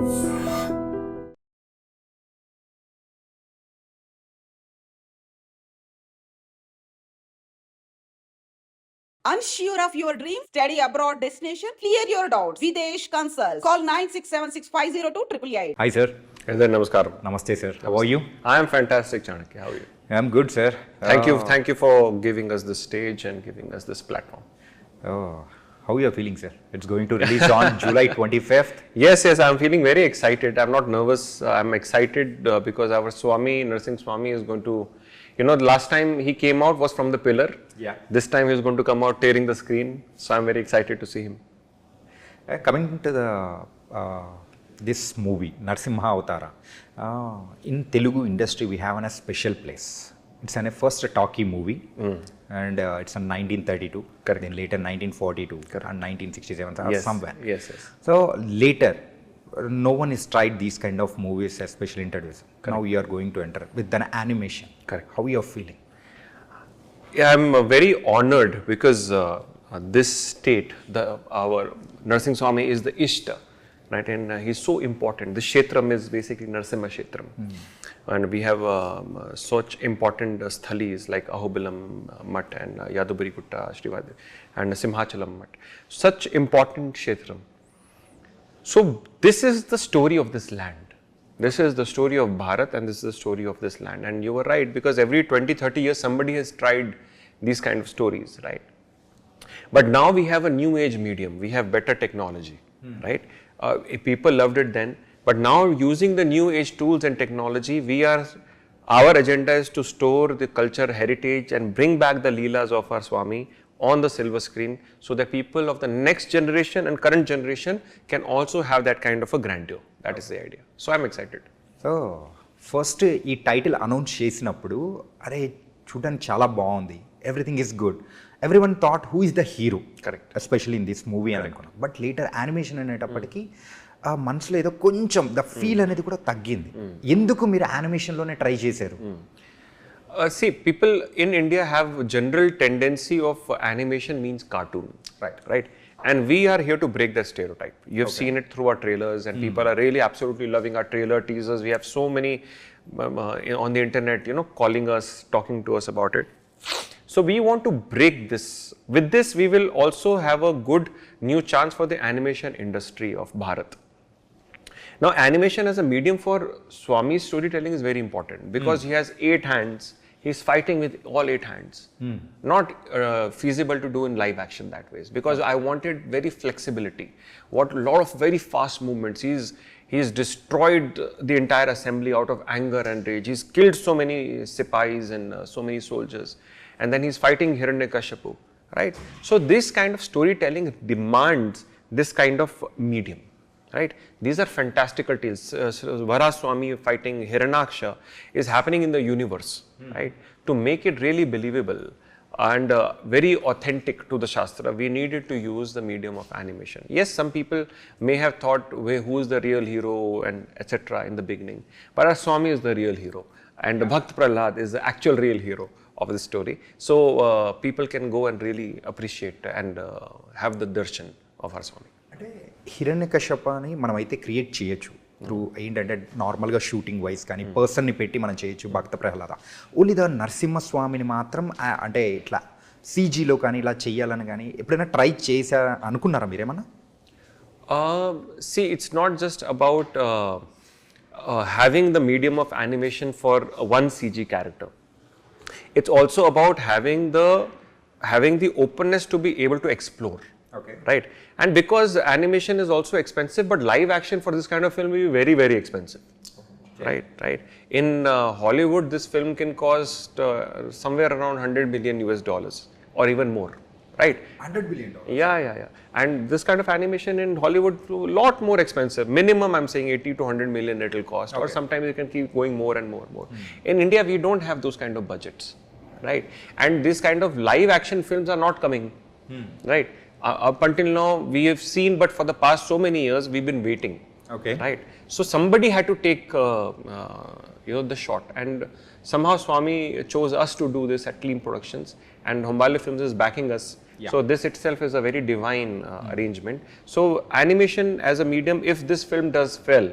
Unsure of your dream? Study abroad destination? Clear your doubts. Videsh Consult. Call 9676502888. Hi sir. And then namaskaram. Namaste sir. How are you? I am fantastic, Chanakya. How are you? I'm good sir. Thank you for giving us this stage and giving us this platform. How you are feeling sir? It's going to release on July 25th. Yes, I'm feeling very excited. I'm not nervous. I'm excited because our Swami, Narsingh Swami is going to, the last time he came out was from the pillar. Yeah. This time he's going to come out tearing the screen. So I'm very excited to see him. Coming to the this movie, Narsimha Avatara, in Telugu industry we have a special place. It's a first talkie movie and it's in 1932, Correct. Then later 1942 and 1967 or Yes. somewhere. Yes. So later, no one has tried these kind of movies, especially introduced. Now you are going to enter with an animation. Correct. How you are feeling? Yeah, I'm very honored because this state, our Narsingh Swami is the Ishta, right? And he's so important. The Kshetram is basically Narsimha Kshetram. And we have such important sthalis like Ahobilam Mutt and Yadubari Gutta, Srivadi, and Simhachalam Mutt. Such important Kshetram. So this is the story of this land. This is the story of Bharat and this is the story of this land. And you were right, because every 20-30 years somebody has tried these kind of stories, right? But now we have a new age medium. We have better technology, right? People loved it then. But now using the new age tools and technology, our agenda is to store the culture heritage and bring back the Leelas of our Swami on the silver screen so that people of the next generation and current generation can also have that kind of a grandeur. That is the idea. So I'm excited. So first ఈ title announce చేసినప్పుడు అరే చూడడానికి చాలా బాగుంది, everything is good, every one thought who is the hero, correct, especially in this movie అని అనుకున్నాం. But later animation అనేటప్పటికి ఆ మనసులో ఏదో కొంచెం ద ఫీల్ అనేది కూడా తగ్గింది. ఎందుకు మీరు యానిమేషన్లోనే ట్రై చేశారు? See, people in India have general tendency of animation means cartoon, right? And we are here to break that stereotype. You have seen it through our trailers and people are really absolutely loving our trailer teasers. We have so many on the internet, calling us, talking to us about it. So we want to break this. With this, we will also have a good new chance for the animation industry of Bharat. Now, animation as a medium for Swami's storytelling is very important because he has 8 hands. He's fighting with all 8 hands. Not feasible to do in live action that way because I wanted very flexibility. A lot of very fast movements. He's destroyed the entire assembly out of anger and rage. He's killed so many sipais and so many soldiers. And then he's fighting Hiranyakashipu, right? So this kind of storytelling demands this kind of medium. Right? These are fantastical tales. Varaswamy fighting Hiranyaksha is happening in the universe, right? To make it really believable and very authentic to the Shastra, we needed to use the medium of animation. Yes, some people may have thought, who is the real hero and etc. in the beginning. But our Swami is the real hero and Bhakt Prahlad is the actual real hero of the story. So people can go and really appreciate and have the darshan of our Swami. అంటే హిరణ్యకశ్యపాని మనం అయితే create చేయొచ్చు through ఏంటంటే నార్మల్గా shooting wise కానీ పర్సన్ని పెట్టి మనం చేయొచ్చు భక్త ప్రహ్లాద. ఓన్లీ ద నరసింహస్వామిని మాత్రం అంటే ఇట్లా సీజీలో కానీ ఇలా చెయ్యాలని కానీ ఎప్పుడైనా ట్రై చేసా అనుకున్నారా మీరేమన్నా? See, it's not just about having the medium of animation for one CG character. It's also about having the openness to be able to explore. Okay. Right? And because animation is also expensive, but live action for this kind of film will be very, very expensive. Okay. Right? In Hollywood, this film can cost somewhere around $100 million or even more. Right? $100 billion. Yeah. And this kind of animation in Hollywood a lot more expensive. Minimum, I'm saying 80 to 100 million it will cost. Okay. Or sometimes it can keep going more and more. In India, we don't have those kind of budgets. Right? And this kind of live action films are not coming. Right? Up until now, we have seen, but for the past so many years, we've been waiting. Okay. Right. So somebody had to take, the shot, and somehow Swami chose us to do this at Clean Productions, and Hombale Films is backing us, So this itself is a very divine arrangement. So animation as a medium, if this film does well,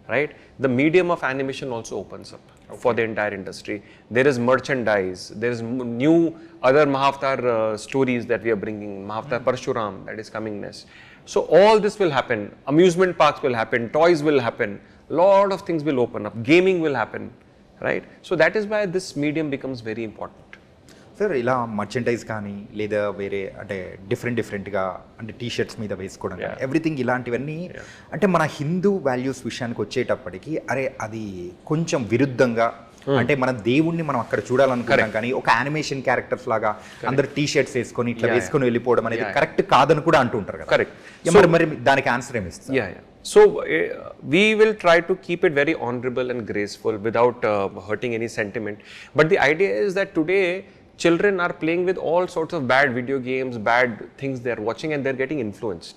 right, the medium of animation also opens up for the entire industry. There is merchandise, there is new other Mahavatar stories that we are bringing, Mahavatar Parshuram that is coming next. So all this will happen, amusement parks will happen, toys will happen, lot of things will open up, gaming will happen, right? So that is why this medium becomes very important. Sir ఇలా merchandise కానీ లేదా వేరే అంటే డిఫరెంట్గా అంటే T shirts మీద వేసుకోవడం కానీ ఎవ్రీథింగ్ ఇలాంటివన్నీ అంటే మన హిందూ వాల్యూస్ విషయానికి వచ్చేటప్పటికి అరే అది కొంచెం విరుద్ధంగా అంటే మన దేవుణ్ణి మనం అక్కడ చూడాలనుకుంటాం కానీ ఒక యానిమేషన్ క్యారెక్టర్స్ లాగా అందరు టీషర్ట్స్ వేసుకొని ఇట్లా వేసుకొని వెళ్ళిపోవడం అనేది కరెక్ట్ కాదని కూడా అంటూ ఉంటారు కదా. కరెక్ట్. మరి దానికి ఆన్సర్ ఏమి ఇస్తారు? So we will try to keep it very honorable and graceful without hurting any sentiment. But the idea is that today children are playing with all sorts of bad video games, bad things they are watching, and they're getting influenced.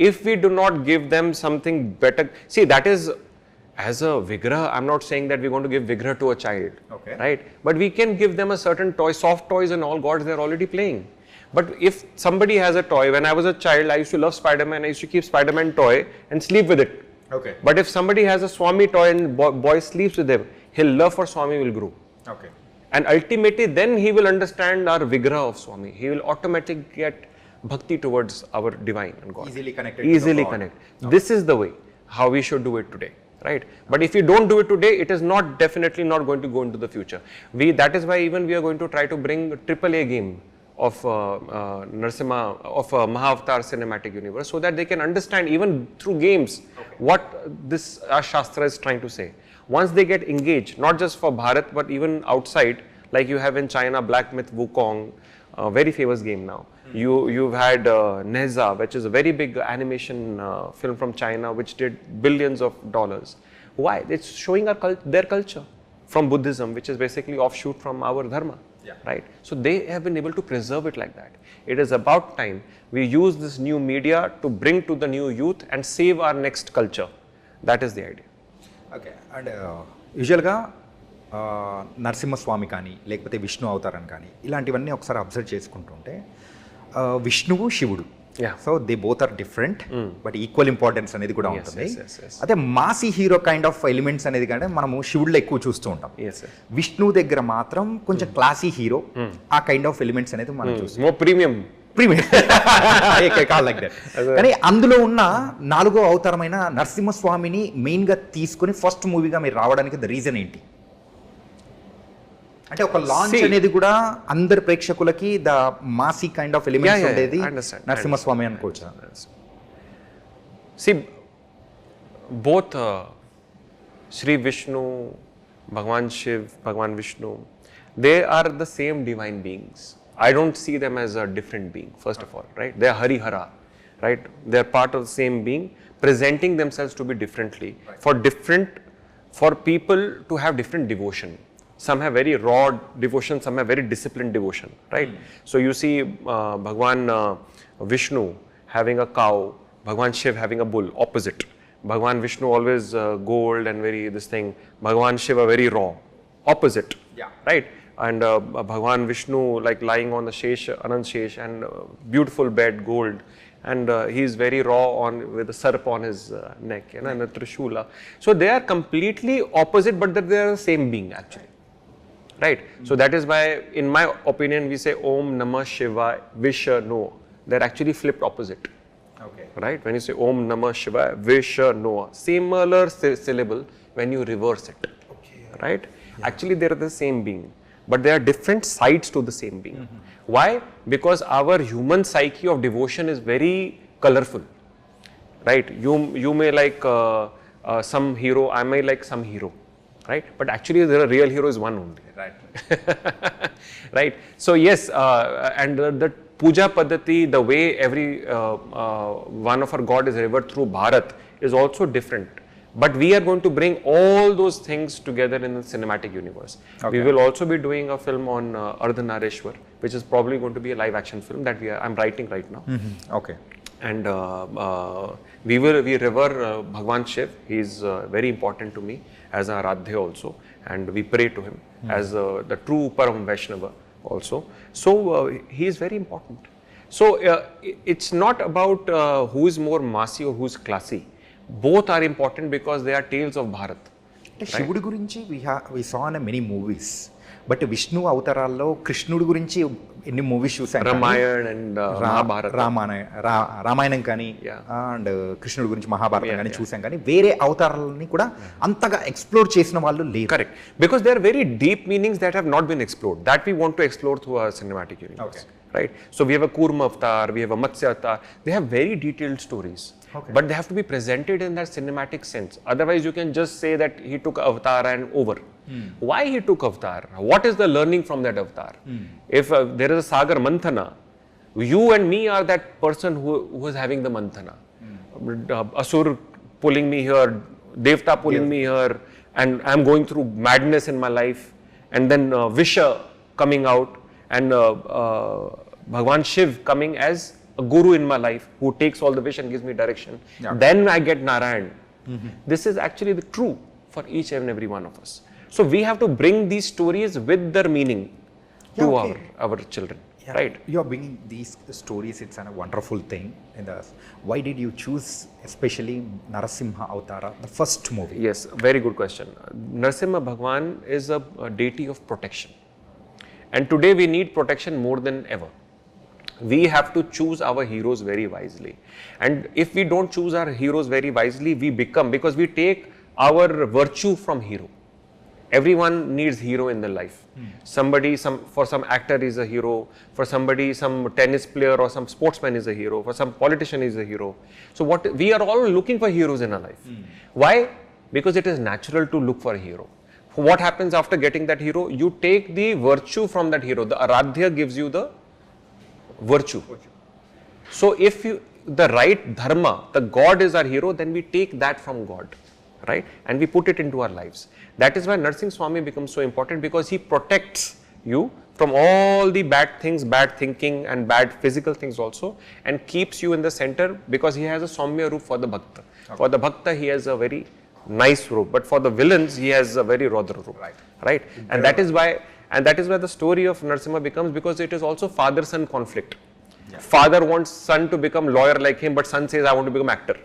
If we do not give them something better, see, that is, as a vigraha, I'm not saying that we're going to give vigraha to a child, right? But we can give them a certain toy, soft toys and all, gods they're already playing. But if somebody has a toy, when I was a child, I used to love Spider-Man, I used to keep Spider-Man toy and sleep with it. But if somebody has a Swami toy and boy sleeps with him, his love for Swami will grow. And ultimately, then he will understand our vigraha of Swami. He will automatically get bhakti towards our divine and God. Easily connected. Easily connect. This is the way how we should do it today, right? But if we don't do it today, it is not definitely not going to go into the future. That is why even we are going to try to bring AAA game of Narsimha, of Mahavatar cinematic universe, so that they can understand even through games what this Shastra is trying to say. Once they get engaged, not just for Bharat, but even outside, like you have in China, Black Myth Wukong, a very famous game now. You've had Nehza, which is a very big animation film from China, which did billions of dollars. Why? It's showing their culture from Buddhism, which is basically offshoot from our dharma, right? So they have been able to preserve it like that. It is about time we use this new media to bring to the new youth and save our next culture. That is the idea. Okay. And యూజువల్గా నరసింహస్వామి కానీ లేకపోతే విష్ణు అవతారం కానీ ఇలాంటివన్నీ ఒకసారి observe చేసుకుంటుంటే విష్ణువు శివుడు, so they both are different but equal importance అనేది కూడా ఉంటుంది. అదే massy hero kind of elements అనేది కంటే మనము శివుడిలో ఎక్కువ చూస్తూ ఉంటాం. విష్ణు దగ్గర మాత్రం కొంచెం క్లాసీ హీరో ఆ కైండ్ ఆఫ్ ఎలిమెంట్స్ అనేది మనం చూస్తాం. ప్రీమియం కానీ అందులో ఉన్న 4వ అవతారమైన నరసింహస్వామిని మెయిన్ గా తీసుకుని ఫస్ట్ మూవీగా మీరు రావడానికి ద రీజన్ ఏంటి? అంటే ఒక లాంచ్ అనేది కూడా అందరి ప్రేక్షకులకి the Masih kind of elements ఉండేది నరసింహస్వామి అనుకోవచ్చా? See, both Shri Vishnu, Bhagwan Shiv, Bhagwan Vishnu, they are the same divine beings. I don't see them as a different being, first of all, right? They are Harihara, right? They are part of the same being, presenting themselves to be differently, for people to have different devotion. Some have very raw devotion, some have very disciplined devotion, right? So you see Bhagwan Vishnu having a cow, Bhagwan Shiv having a bull, opposite. Bhagwan Vishnu always gold and very this thing, Bhagwan Shiva very raw, opposite, right? And Bhagwan Vishnu like lying on the Shesh, Anand Shesh, and beautiful bed, gold, and he is very raw with the sarp on his neck, you know, and the Trishula. So they are completely opposite, but they are the same being actually, right? So that is why, in my opinion, we say Om Namah Shivaya Vishnu. They're actually flipped opposite, right? When you say Om Namah Shivaya Vishnu, similar syllable when you reverse it, right? Actually, they are the same being. But there are different sides to the same being. Why? Because our human psyche of devotion is very colorful, right? You may like some hero, I may like some hero, right? But actually the real hero is one only, right? Right? So yes, and the puja paddhati, the way every one of our god is revered through Bharat is also different. But we are going to bring all those things together in the cinematic universe. We will also be doing a film on Ardhanareshwar, which is probably going to be a live action film that I'm writing right now. Okay. And we revere Bhagwan Shiv. He is very important to me as a Aradhya also, and we pray to him as the true Param Vaishnava also. So he is very important. So it's not about who is more massy or who is classy. Both are important because they are tales of Bharat. అంటే శివుడి గురించి we saw in many movies, but Vishnu అవతారాల్లో కృష్ణుడి గురించి ఎన్ని movies చూసాను. Ramayana and Mahabharata. Ramayanam కానీ and కృష్ణుడి గురించి మహాభారతం కానీ చూసాం, కానీ వేరే అవతారాలని కూడా అంతగా ఎక్స్ప్లోర్ చేసిన వాళ్ళు లేరు. Correct. Because there are very deep meanings that have not been explored, that we want to explore through our cinematic universe. Okay. Right? So we have a Kurma avatar, we have a Matsya avatar. They have very detailed stories. Okay. But they have to be presented in that cinematic sense. Otherwise, you can just say that he took avatar and over. Why he took avatar? What is the learning from that avatar? If there is a Sagar Manthana, you and me are that person who is having the Manthana. Asur pulling me here, Devta pulling me here, and I'm going through madness in my life. And then Visha coming out, and Bhagwan Shiv coming as a guru in my life who takes all the wish and gives me direction. Yeah. Then I get Narayan. This is actually the true for each and every one of us. So we have to bring these stories with their meaning to our children. Yeah. Right? You are bringing these stories, it's a wonderful thing. Why did you choose especially Narasimha Avatara, the first movie? Yes, very good question. Narsimha Bhagwan is a deity of protection. And today we need protection more than ever. We have to choose our heroes very wisely. And if we don't choose our heroes very wisely, we become, because we take our virtue from hero. Everyone needs hero in their life. For some actor is a hero, for somebody, some tennis player or some sportsman is a hero, for some politician is a hero. So we are all looking for heroes in our life. Why? Because it is natural to look for a hero. What happens after getting that hero? You take the virtue from that hero. The Aradhya gives you the virtue. So if the right dharma, the God is our hero, then we take that from God, right? And we put it into our lives. That is why Narsimha Swami becomes so important, because he protects you from all the bad things, bad thinking and bad physical things also, and keeps you in the center, because he has a Saumya roop for the Bhakta. Okay. For the Bhakta he has a very nice roop, but for the villains he has a very Rodra roop. Right? And that is why the story of Narsimha becomes, because it is also father-son conflict. Yeah. Father wants son to become lawyer like him, but son says, I want to become actor.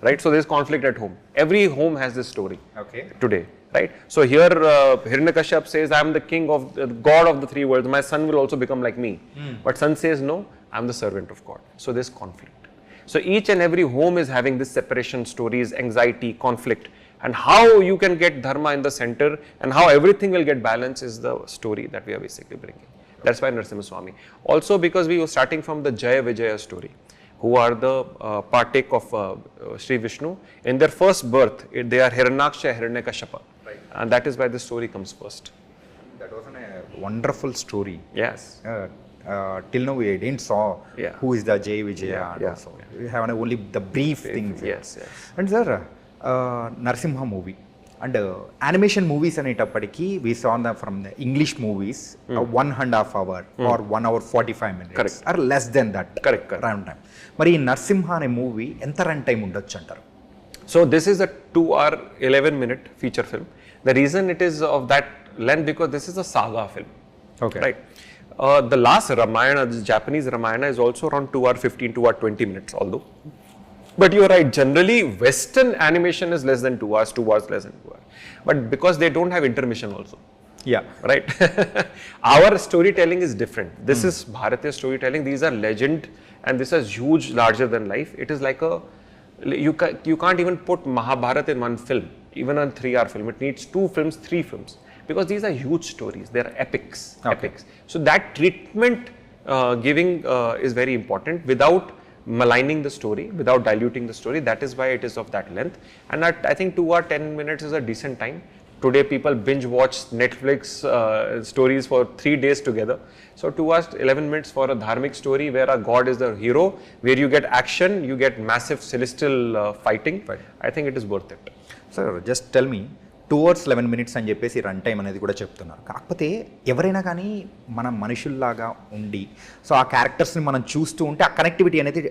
Right? So there is conflict at home. Every home has this story today. Right? So here Hiranyakashyap says, I am the king of the God of the three worlds. My son will also become like me. But son says, no, I am the servant of God. So there is conflict. So each and every home is having this separation stories, anxiety, conflict. And how you can get dharma in the center and how everything will get balanced is the story that we are basically bringing. That's why Narsimha Swami. Also because we were starting from the Jaya Vijaya story, who are the partake of Sri Vishnu. In their first birth, they are Hiranyaksha, Hiranyakashyapa. Right. And that is why the story comes first. That was a wonderful story. Yes. Till now we didn't saw who is the Jay Vijaya. So we have only the brief things. Yes. And sir, Narsimha movie and animation movies అనేటప్పటికీ we saw from the English movies 1.5 hour or 1 hour 45 minutes. Correct. Or less than that. Correct. Round time. మరి ఈ నరసింహ అనే movie ఎంత run time ఉండొచ్చు అంటారు? So this is a 2-hour 11-minute feature film. The reason it is of that length, because this is a saga film. Okay. Right. The last Ramayana, this Japanese Ramayana, is also around 2 hour 15, 2 hour 20 minutes, although. But you are right, generally Western animation is less than 2 hours, 2 hours less than 2 hours. But because they don't have intermission also. Yeah. Right. Our storytelling is different. This is Bharatiya storytelling. These are legend and this is huge, larger than life. It is like you can't even put Mahabharata in one film, even a 3-hour film. It needs 2 films, 3 films. Because these are huge stories, they are epics. So that treatment giving is very important without maligning the story, without diluting the story. That is why it is of that length. And I think 2 or 10 minutes is a decent time. Today people binge watch Netflix stories for 3 days together. So 2 hours 11 minutes for a dharmic story where a god is the hero, where you get action, you get massive celestial fighting. I think it is worth it. Sir, just tell me, 2 hours 11 minutes అని చెప్పేసి run time అనేది కూడా చెప్తున్నారు. కాకపోతే ఎవరైనా కానీ మనం మనుషుల్లాగా ఉండి సో ఆ క్యారెక్టర్స్ని మనం చూస్తూ ఉంటే ఆ కనెక్టివిటీ అనేది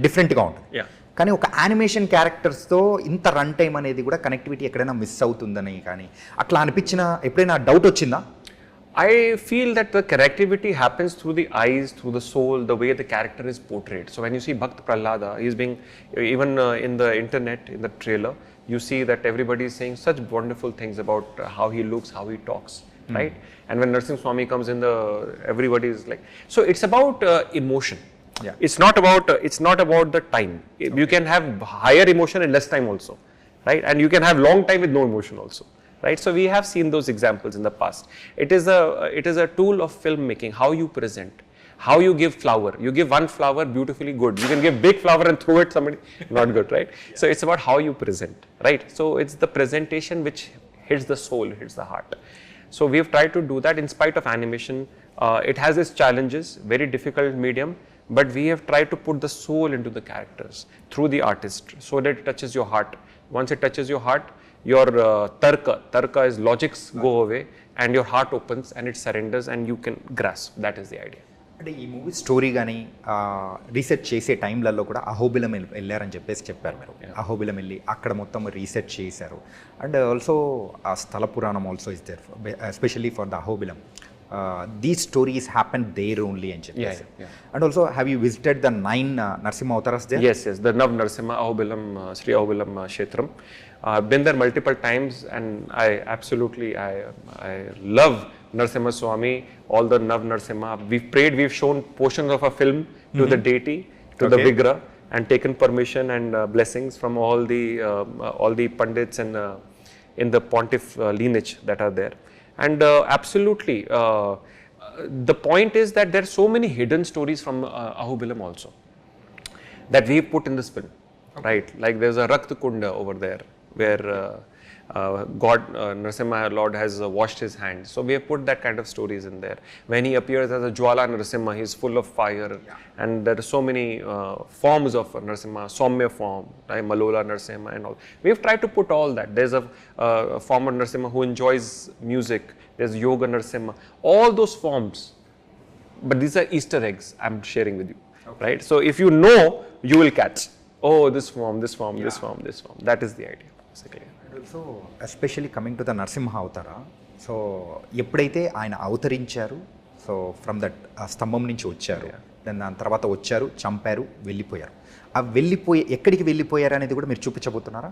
డిఫరెంట్గా ఉంటుంది. కానీ ఒక యానిమేషన్ క్యారెక్టర్స్తో ఇంత రన్ టైం అనేది కూడా కనెక్టివిటీ ఎక్కడైనా మిస్ అవుతుందని కానీ అట్లా అనిపించిన ఎప్పుడైనా డౌట్ వచ్చిందా? I feel that the creativity happens through the eyes, through the soul, the way the character is portrayed. So when you see Bhakt Prahlada, he's being, even in the internet, in the trailer, you see that everybody is saying such wonderful things about how he looks, how he talks, right? And when Narsimha Swami comes in, everybody is like, so it's about emotion. Yeah. It's not about the time. You can have higher emotion in less time also, right? And you can have long time with no emotion also. Right, so we have seen those examples in the past. It is a tool of filmmaking, how you present, how you give flower. You give one flower beautifully good. You can give big flower and throw it somebody not good, right? Yeah. So it's about how you present, right? So it's the presentation which hits the soul, hits the heart. So we have tried to do that in spite of animation. It has its challenges, very difficult medium, but we have tried to put the soul into the characters through the artist so that it touches your heart. Once it touches your heart, your tarka is logics go away and your heart opens and it surrenders and you can grasp. That is the idea. అంటే ఈ movie story కానీ research చేసే టైంలలో కూడా అహోబిలం వెళ్ళారని చెప్పారు మీరు. అహోబిలం వెళ్ళి అక్కడ మొత్తం రీసెర్చ్ చేశారు. అండ్ ఆల్సో ఆ స్థల పురాణం also is there especially for the Ahobilam. These stories happen there only and and also have you visited the 9 Narsimha avatars there? Yes, the Nav Narsimha Ahobilam Sri Ahobilam Kshetram. I've been there multiple times and I absolutely love Narsimha Swami, all the Nav Narsimha. We've prayed, we've shown portions of a film to the deity, to the Vigra, and taken permission and blessings from all the pandits and in the pontiff lineage that are there. And absolutely, the point is that there are so many hidden stories from Ahobilam also that we put in this film, right? Like there's a Rakt Kunda over there where God, Narsimha Lord has washed his hands. So we have put that kind of stories in there. When he appears as a Jwala Narsimha, he is full of fire, and there are so many forms of Narsimha, Soumya form, right? Malola Narsimha and all. We have tried to put all that. There's a form of Narsimha who enjoys music. There's Yoga Narsimha. All those forms, but these are Easter eggs I'm sharing with you, right? So if you know, you will catch. Oh, this form, this form, this form, this form. That is the idea, basically. So especially coming to the Narasimha అవతార, so ఎప్పుడైతే ఆయన అవతరించారు, so from that స్తంభం నుంచి వచ్చారు, దాని తర్వాత వచ్చారు, చంపారు, వెళ్ళిపోయారు. ఆ ఎక్కడికి వెళ్ళిపోయారు అనేది కూడా మీరు చూపించబోతున్నారా?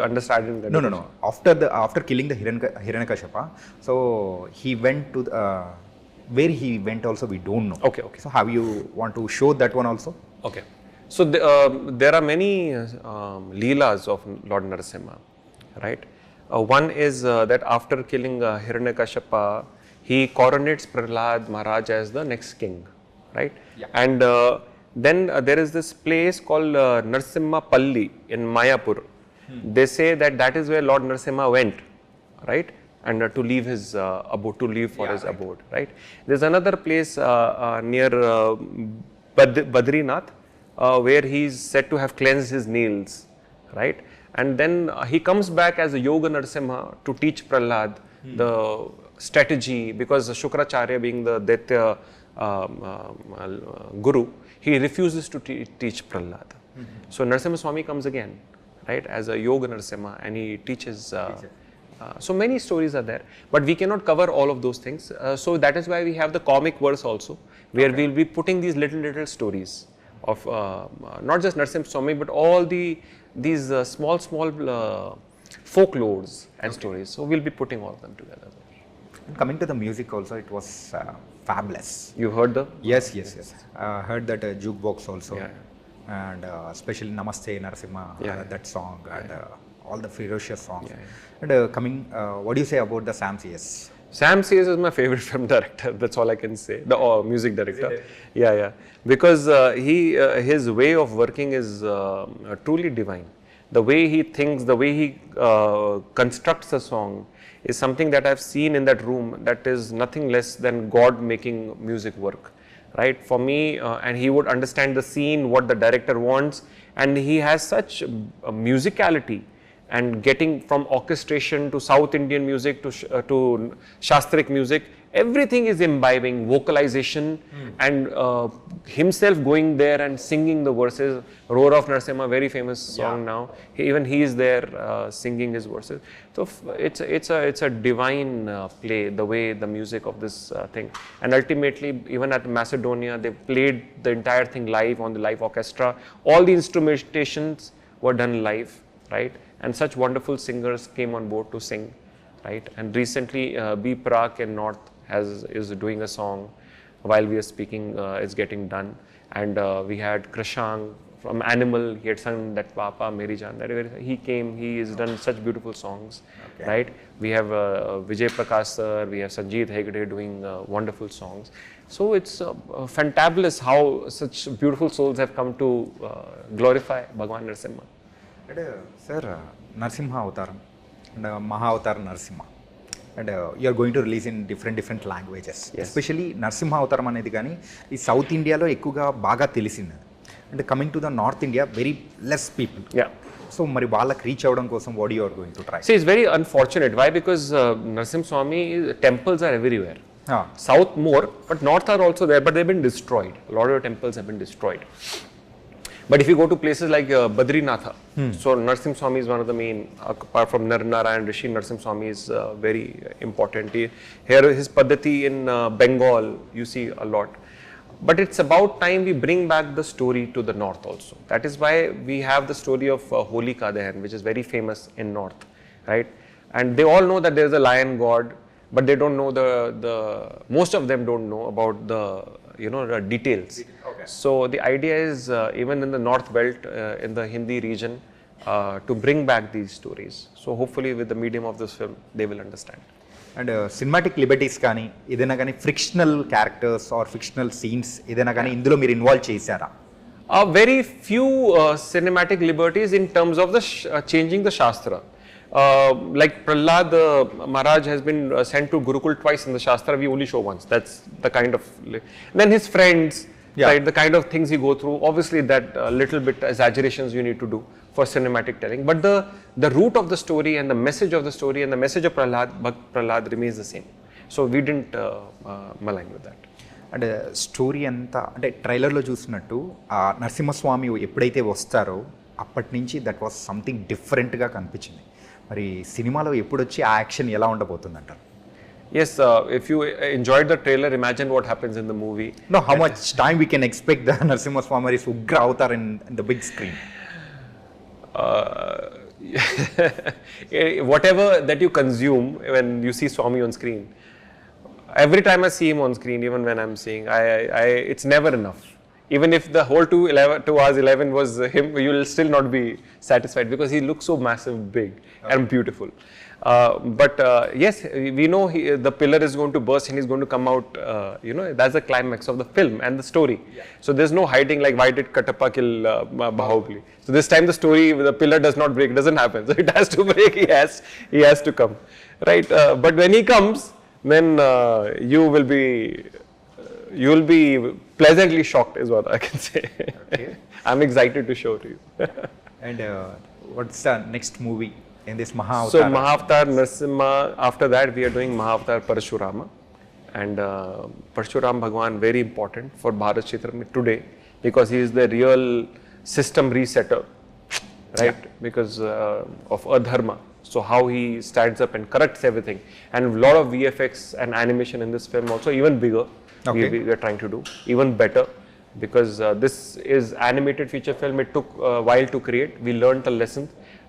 Understanding that. No. After killing the Hiranyakashipa, so he went to where he went also we don't know. Okay. So how you want to show that one also? Okay. So there are many leelas of Lord Narasimha, right? One is that after killing Hiranyakashipa, he coronates Prahlad Maharaj as the next king, right? Yeah. And then there is this place called Narsimha Palli in Mayapur. They say that is where Lord Narasimha went, right? And to leave his abode, to leave for his abode, right? There's another place near Badrinath, where he's said to have cleansed his nails, right? And then he comes back as a Yoga Narsimha to teach Prahlad the strategy, because Shukracharya being the Daitya Guru, he refuses to teach Prahlad. So Narsimha Swami comes again, right, as a Yoga Narsimha, and he teaches. So many stories are there, but we cannot cover all of those things. So that is why we have the comic verse also, where we'll be putting these little stories of not just Narsimha Swami, but all these small folklores and stories. So we'll be putting all of them together. And coming to the music also, it was fabulous. You heard the? Yes. Heard that jukebox also, and especially Namaste Narasimha, that song, and all the ferocious songs. And coming, what do you say about the Sam CS? Sam CS is my favorite film director. That's all I can say. The music director. Yeah. Because his way of working is truly divine. The way he thinks, the way he constructs a song is something that I've seen in that room. That is nothing less than God making music work, right? For me, and he would understand the scene, what the director wants, and he has such musicality and getting from orchestration to South Indian music to Shastric music, everything is imbibing vocalization and himself going there and singing the verses. Roar of Narsimha, very famous song now. Even he is there singing his verses. So it's a divine play, the way the music of this thing. And ultimately, even at Macedonia, they played the entire thing live on the live orchestra. All the instrumentations were done live, right? And such wonderful singers came on board to sing, right? And recently, B. Prak in North is doing a song while we are speaking. It's getting done, and we had Krishang from Animal. He had sung that Papa Meri Jaan. He came. He has done such beautiful songs, right? We have Vijay Prakash sir. We have Sanjeet Hegde doing wonderful songs. So it's fantabulous how such beautiful souls have come to glorify Bhagwan Narsimha. Sir, Narsimha Avataram and Mahavatar Narsimha. And you are going to release in different languages. Especially Narsimha Avataram అనేది కానీ ఈ south ఇండియాలో ఎక్కువగా బాగా తెలిసింది. And coming to the north India very less people. So మరి వాళ్ళకి reach అవ్వడం కోసం what you are going to try? See, it's very unfortunate. Why? Because Narsimha Swami temples are everywhere. South more, but north are also there, but they've been destroyed. A lot of temples have been destroyed. But if you go to places like Badrinatha, so Narsimha Swami is one of the main, apart from Narnarayan Rishi, Narsimha Swami is very important. Here his Paddhati in Bengal, you see a lot. But it's about time we bring back the story to the north also. That is why we have the story of Holika Dahan, which is very famous in north, right? And they all know that there is a lion god, but they don't know most of them don't know about the the details. So the idea is even in the north belt, in the Hindi region, to bring back these stories. So hopefully with the medium of this film, they will understand. And cinematic liberties కానీ ఏదైనా కానీ frictional characters or frictional scenes ఏదైనా కానీ ఇందులో మీరు involve చేశారా? Very few cinematic liberties in terms of the changing the Shastra. Like Prahlad Maharaj has been sent to Gurukul twice in the Shastra, we only show once. That's the kind of. Then his friends, right, the kind of things he go through, obviously that little bit exaggerations you need to do for cinematic telling. But the root of the story and the message of the story and the message of Prahlad remains the same. So we didn't malign with that. అంటే story అంతా అంటే ట్రైలర్లో చూసినట్టు ఆ నరసింహస్వామి ఎప్పుడైతే వస్తారో అప్పటి నుంచి దట్ వాస్ సంథింగ్ డిఫరెంట్గా కనిపించింది. మరి సినిమాలో ఎప్పుడు వచ్చి ఆ యాక్షన్ ఎలా ఉండబోతుంది అంటారు? Yes, if you enjoyed the trailer, imagine what happens in the movie. No, how much time we can expect the Narsimha Swami's Ugra Avatar in the big screen? Whatever that you consume when you see Swami on screen, every time I see him on screen, even when I'm seeing, it's never enough. Even if the whole 2 hours 11 was him, you will still not be satisfied because he looks so massive, big, and beautiful. But yes, we know the pillar is going to burst and he's going to come out. That's the climax of the film and the story. So there's no hiding like why did Katappa kill Bahubali. So this time the story, the pillar does not break, doesn't happen. So it has to break. He has to come, right? But when he comes, then you will be pleasantly shocked, is what I can say. Okay. I'm excited to show to you. And what's the next movie in this Mahavatar? So Mahavatar Narsimha, after that we are doing Mahavatar Parashurama. And Parshuram Bhagwan, very important for Bharat Kshetra today because he is the real system resetter, right? Because of Adharma. So how he stands up and corrects everything. And a lot of VFX and animation in this film also, even bigger. Okay. We are trying to do even better because this is animated feature film. It took a while to create. We learned the lessons.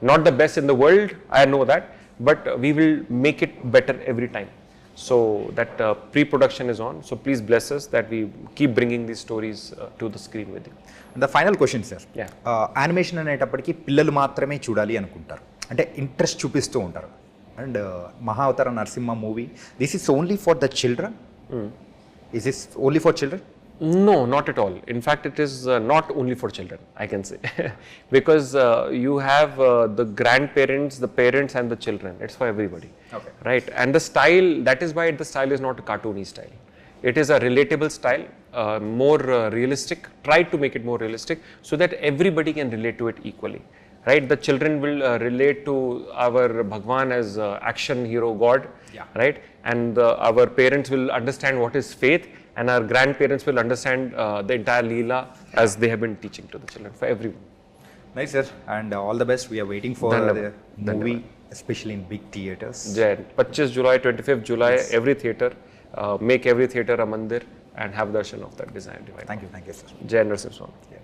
Not the best in the world, I know that, but we will make it better every time. So that pre-production is on. So please bless us that we keep bringing these stories to the screen with you. And the final question, sir. Yeah. Animation అనేటప్పటికి పిల్లలు మాత్రమే చూడాలి అనుకుంటారు, అంటే interest చూపిస్తూ ఉంటారు. And Mahavatar Narasimha movie, this is only for the children? Is this only for children? No, not at all. In fact, it is not only for children, I can say. Because you have the grandparents, the parents and the children. It's for everybody. Okay. Right? And the style, that is why the style is not a cartoony style. It is a relatable style, more realistic. Try to make it more realistic so that everybody can relate to it equally. right? The children will relate to our Bhagwan as action hero God, right? And our parents will understand what is faith, and our grandparents will understand the entire Leela as they have been teaching to the children, for everyone. Nice, sir. And all the best. We are waiting for Dhanyavad. the movie, especially in big theaters. Jai. 25th July, 25th July, every theatre, make every theatre a mandir and have darshan of that divine. Thank you, sir. Jai Narsimha Swami. Yeah.